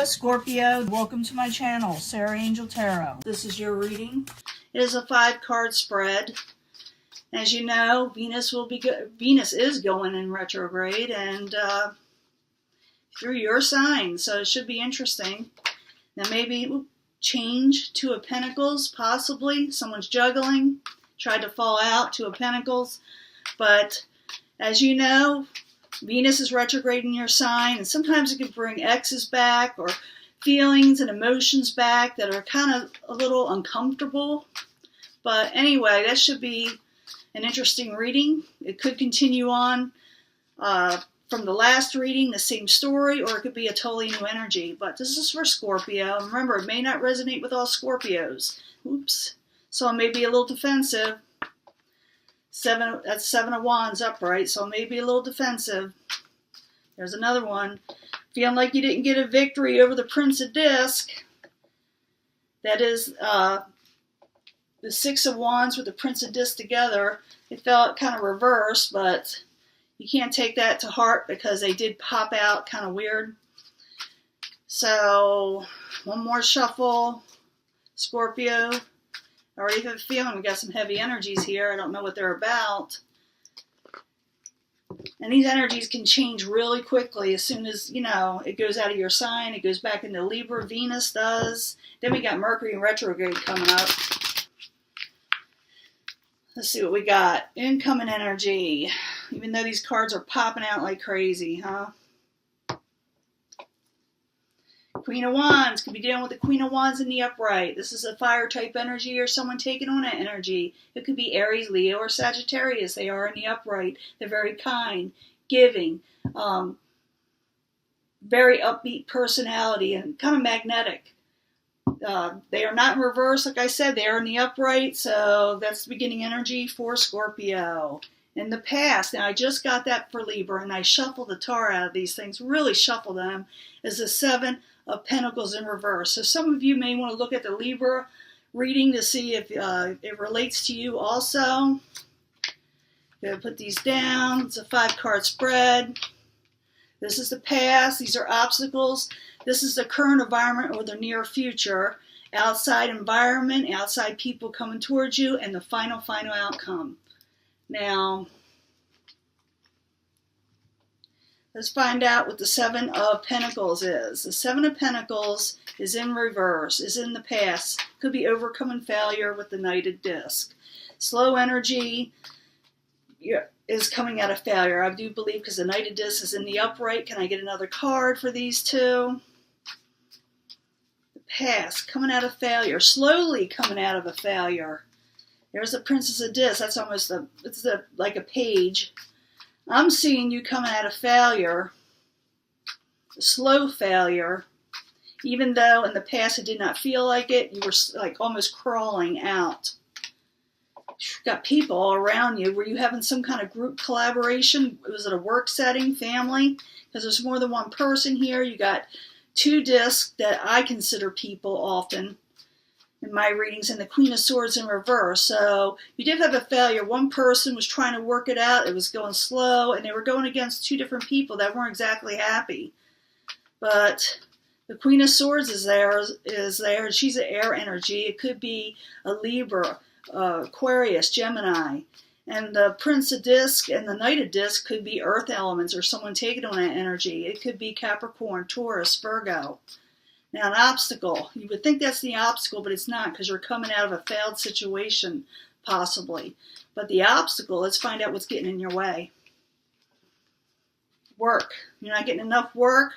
Hello Scorpio, welcome to my channel, Sarah Angel Tarot. This is your reading. It is a 5-card spread. As you know, Venus is going in retrograde and through your sign, so it should be interesting. Now maybe it will change Two of Pentacles, possibly. Someone's juggling, tried to fall out, Two of Pentacles. But as you know, Venus is retrograde in your sign, and sometimes it can bring exes back or feelings and emotions back that are kind of a little uncomfortable. But anyway, that should be an interesting reading. It could continue on from the last reading, the same story, or it could be a totally new energy. But this is for Scorpio. Remember, it may not resonate with all Scorpios. Oops. So it may be a little defensive. That's 7 of Wands upright, so maybe a little defensive. There's another one. Feeling like you didn't get a victory over the Prince of Disc. That is the 6 of Wands with the Prince of Disc together. It felt kind of reversed, but you can't take that to heart because they did pop out kind of weird. So, one more shuffle. Scorpio. I already have a feeling we got some heavy energies here. I don't know what they're about. And these energies can change really quickly as soon as, it goes out of your sign. It goes back into Libra. Venus does. Then we got Mercury in retrograde coming up. Let's see what we got. Incoming energy. Even though these cards are popping out like crazy, huh? Queen of Wands, could be dealing with the Queen of Wands in the upright. This is a fire type energy or someone taking on that energy. It could be Aries, Leo, or Sagittarius. They are in the upright. They're very kind, giving, very upbeat personality, and kind of magnetic. They are not in reverse, like I said. They are in the upright, so that's the beginning energy for Scorpio. In the past, now I just got that for Libra, and I shuffled the tar out of these things, really shuffle them, is the 7 of Pentacles in reverse. So some of you may want to look at the Libra reading to see if it relates to you also. Gonna put these down. It's a 5-card spread. This is the past. These are obstacles. This is the current environment or the near future. Outside environment, outside people coming towards you, and the final outcome. Now, let's find out what the 7 of Pentacles is. The 7 of Pentacles is in reverse, is in the past. Could be overcoming failure with the Knight of Disc. Slow energy is coming out of failure. I do believe because the Knight of Disc is in the upright. Can I get another card for these two? The past, coming out of failure. Slowly coming out of a failure. There's the Princess of Disc. That's almost like a page. I'm seeing you coming out of failure, slow failure, even though in the past it did not feel like it. You were like almost crawling out. You've got people all around you. Were you having some kind of group collaboration? Was it a work setting, family? Because there's more than one person here. You got 2 discs that I consider people often in my readings, and the Queen of Swords in reverse. So you did have a failure. One person was trying to work it out. It was going slow, and they were going against 2 different people that weren't exactly happy. But the Queen of Swords is there, and she's an air energy. It could be a Libra, Aquarius, Gemini. And the Prince of Disc and the Knight of Disc could be earth elements or someone taking on that energy. It could be Capricorn, Taurus, Virgo. Now, an obstacle. You would think that's the obstacle, but it's not, because you're coming out of a failed situation, possibly. But the obstacle, let's find out what's getting in your way. Work. You're not getting enough work.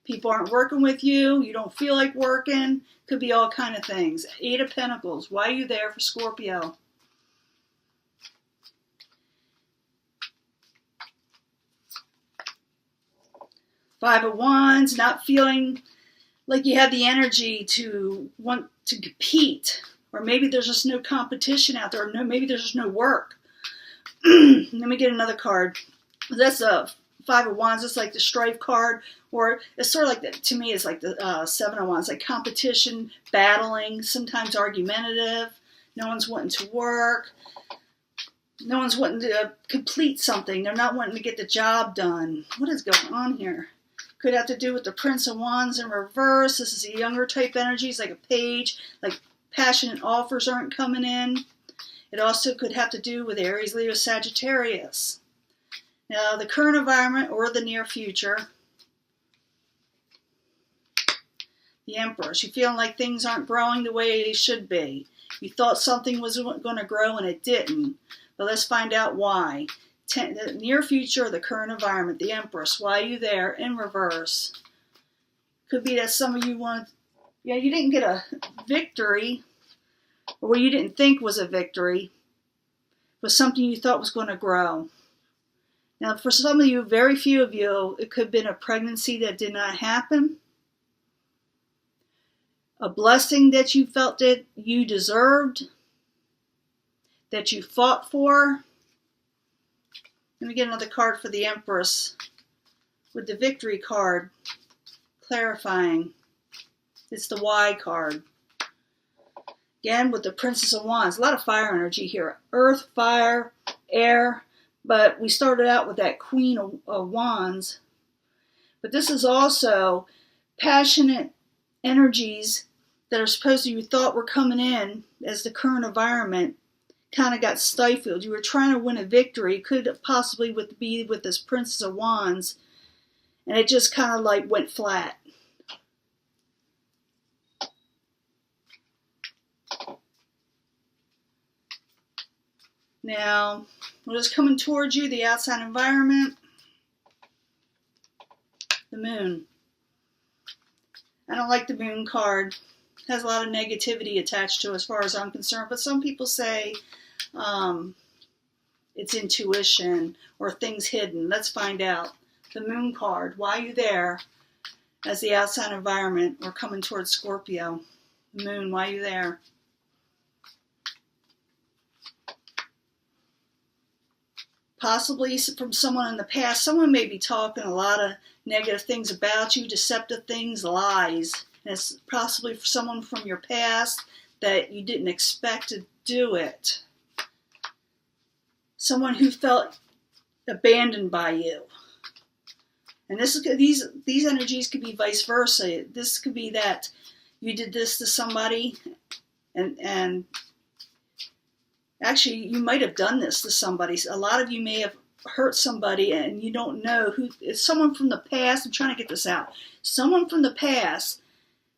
People aren't working with you. You don't feel like working. Could be all kind of things. 8 of Pentacles. Why are you there for Scorpio? Five of Wands. Not feeling like you have the energy to want to compete, or maybe there's just no competition out there, or maybe there's just no work. Let me get another card. That's a 5 of Wands. It's like the strife card, or it's sort of like that. To me, it's like the 7 of Wands, like competition, battling, sometimes argumentative. No one's wanting to work. No one's wanting to complete something. They're not wanting to get the job done. What is going on here? Could have to do with the Prince of Wands in reverse. This is a younger type energy. It's like a page, like passionate offers aren't coming in. It also could have to do with Aries, Leo, Sagittarius. Now, the current environment or the near future. The Empress. You're feeling like things aren't growing the way they should be. You thought something was going to grow and it didn't. But let's find out why. The near future, the current environment, the Empress. Why are you there in reverse? Could be that some of you you didn't get a victory, or what you didn't think was a victory, was something you thought was going to grow. Now, for some of you, very few of you, it could have been a pregnancy that did not happen, a blessing that you felt that you deserved, that you fought for. Let me get another card for the Empress with the victory card, clarifying. It's the Y card. Again, with the Princess of Wands. A lot of fire energy here. Earth, fire, air. But we started out with that Queen of Wands. But this is also passionate energies that are supposed to, you thought were coming in as the current environment kind of got stifled. You were trying to win a victory. It could possibly be with this Princess of Wands. And it just kind of like went flat. Now, what is coming towards you? The outside environment. The Moon. I don't like the Moon card. It has a lot of negativity attached to it as far as I'm concerned. But some people say it's intuition or things hidden. Let's find out. The Moon card. Why are you there as the outside environment? We're coming towards Scorpio. The Moon. Why are you there? Possibly from someone in the past. Someone may be talking a lot of negative things about you, deceptive things, lies. And it's possibly for someone from your past that you didn't expect to do it. Someone who felt abandoned by you. And these energies could be vice versa. This could be that you did this to somebody and actually, you might have done this to somebody. A lot of you may have hurt somebody and you don't know who. It's someone from the past. I'm trying to get this out. Someone from the past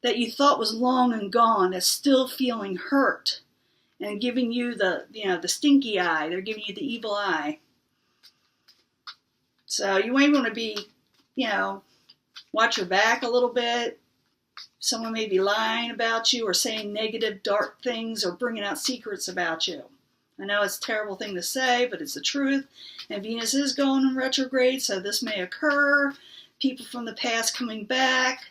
that you thought was long and gone that's still feeling hurt and giving you the stinky eye. They're giving you the evil eye. So you may want to be, watch your back a little bit. Someone may be lying about you or saying negative, dark things or bringing out secrets about you. I know it's a terrible thing to say, but it's the truth. And Venus is going in retrograde, so this may occur. People from the past coming back.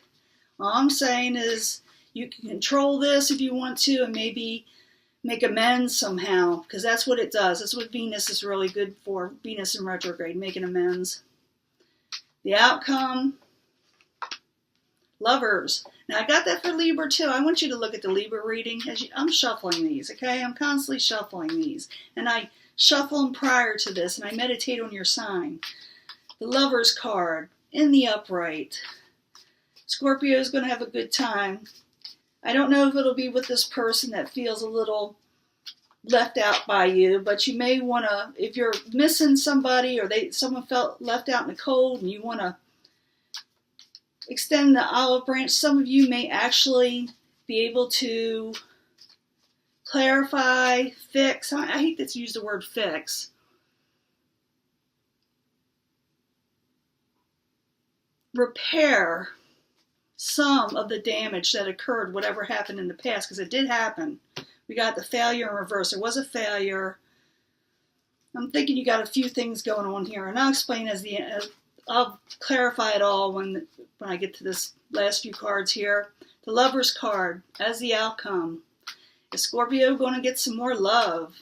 All I'm saying is you can control this if you want to and maybe make amends somehow, because that's what it does. That's what Venus is really good for. Venus in retrograde, making amends. The outcome, Lovers. Now, I got that for Libra, too. I want you to look at the Libra reading. I'm shuffling these, okay? I'm constantly shuffling these. And I shuffle them prior to this, and I meditate on your sign. The Lovers card, in the upright. Scorpio is going to have a good time. I don't know if it'll be with this person that feels a little left out by you, but you may want to, if you're missing somebody or someone felt left out in the cold and you want to extend the olive branch, some of you may actually be able to clarify, fix. I hate to use the word fix. Repair some of the damage that occurred, whatever happened in the past, because it did happen. We got the failure in reverse. It was a failure. I'm thinking you got a few things going on here, and I'll explain I'll clarify it all when I get to this last few cards here. The Lover's card, as the outcome. Is Scorpio going to get some more love?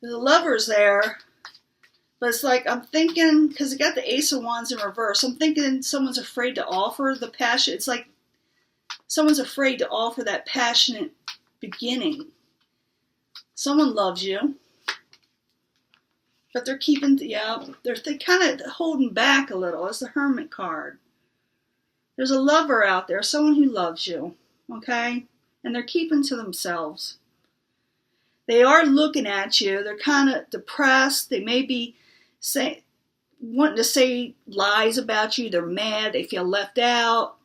The Lover's there, but it's like I'm thinking, because it got the Ace of Wands in reverse, I'm thinking someone's afraid to offer the passion. It's like someone's afraid to offer that passionate beginning. Someone loves you. But they're keeping, yeah, they're kind of holding back a little. It's the Hermit card. There's a lover out there, someone who loves you, okay? And they're keeping to themselves. They are looking at you. They're kind of depressed. They may be wanting to say lies about you. They're mad. They feel left out.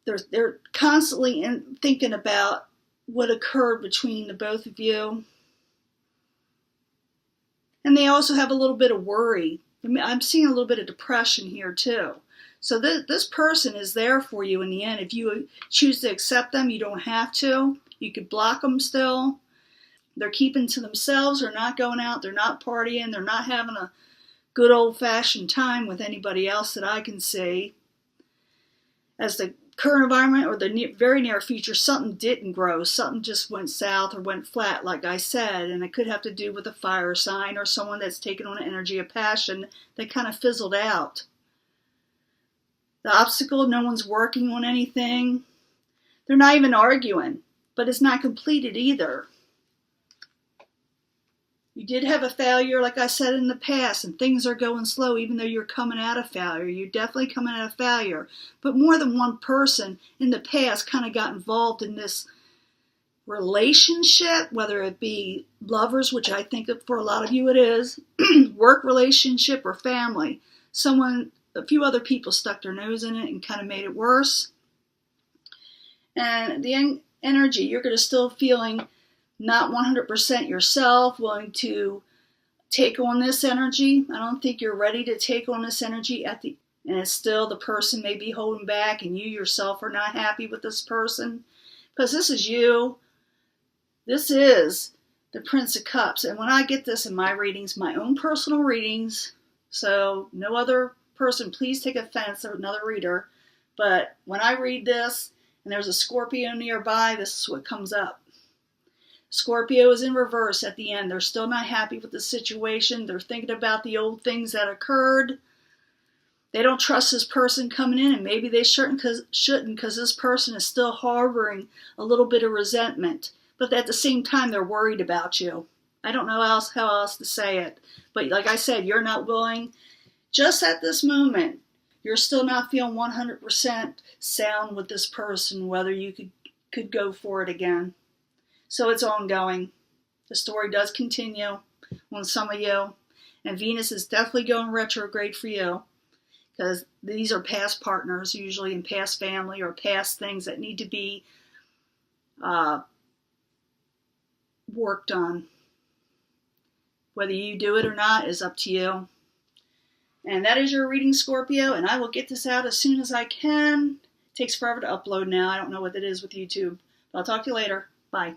They're constantly thinking about what occurred between the both of you. And they also have a little bit of worry. I'm seeing a little bit of depression here too. So this person is there for you in the end. If you choose to accept them, you don't have to. You could block them still. They're keeping to themselves. They're not going out. They're not partying. They're not having a good old-fashioned time with anybody else that I can see. As the current environment or the very near future, something didn't grow. Something just went south or went flat, like I said. And it could have to do with a fire sign or someone that's taken on an energy of passion that kind of fizzled out. The obstacle, no one's working on anything. They're not even arguing, but it's not completed either. You did have a failure, like I said, in the past, and things are going slow, even though you're coming out of failure. You're definitely coming out of failure. But more than one person in the past kind of got involved in this relationship, whether it be lovers, which I think for a lot of you it is, work relationship, or family. A few other people stuck their nose in it and kind of made it worse. And the energy, you're going to still feeling not 100% yourself, willing to take on this energy. I don't think you're ready to take on this energy and it's still the person may be holding back and you yourself are not happy with this person. Because this is you. This is the Prince of Cups. And when I get this in my readings, my own personal readings, so no other person, please take offense or another reader. But when I read this and there's a Scorpio nearby, this is what comes up. Scorpio is in reverse at the end. They're still not happy with the situation. They're thinking about the old things that occurred. They don't trust this person coming in, and maybe they shouldn't because this person is still harboring a little bit of resentment. But at the same time, they're worried about you. I don't know how else to say it. But like I said, you're not willing. Just at this moment, you're still not feeling 100% sound with this person, whether you could go for it again. So it's ongoing. The story does continue on some of you. And Venus is definitely going retrograde for you. Because these are past partners, usually in past family or past things that need to be worked on. Whether you do it or not is up to you. And that is your reading, Scorpio. And I will get this out as soon as I can. It takes forever to upload now. I don't know what it is with YouTube. But I'll talk to you later. Bye.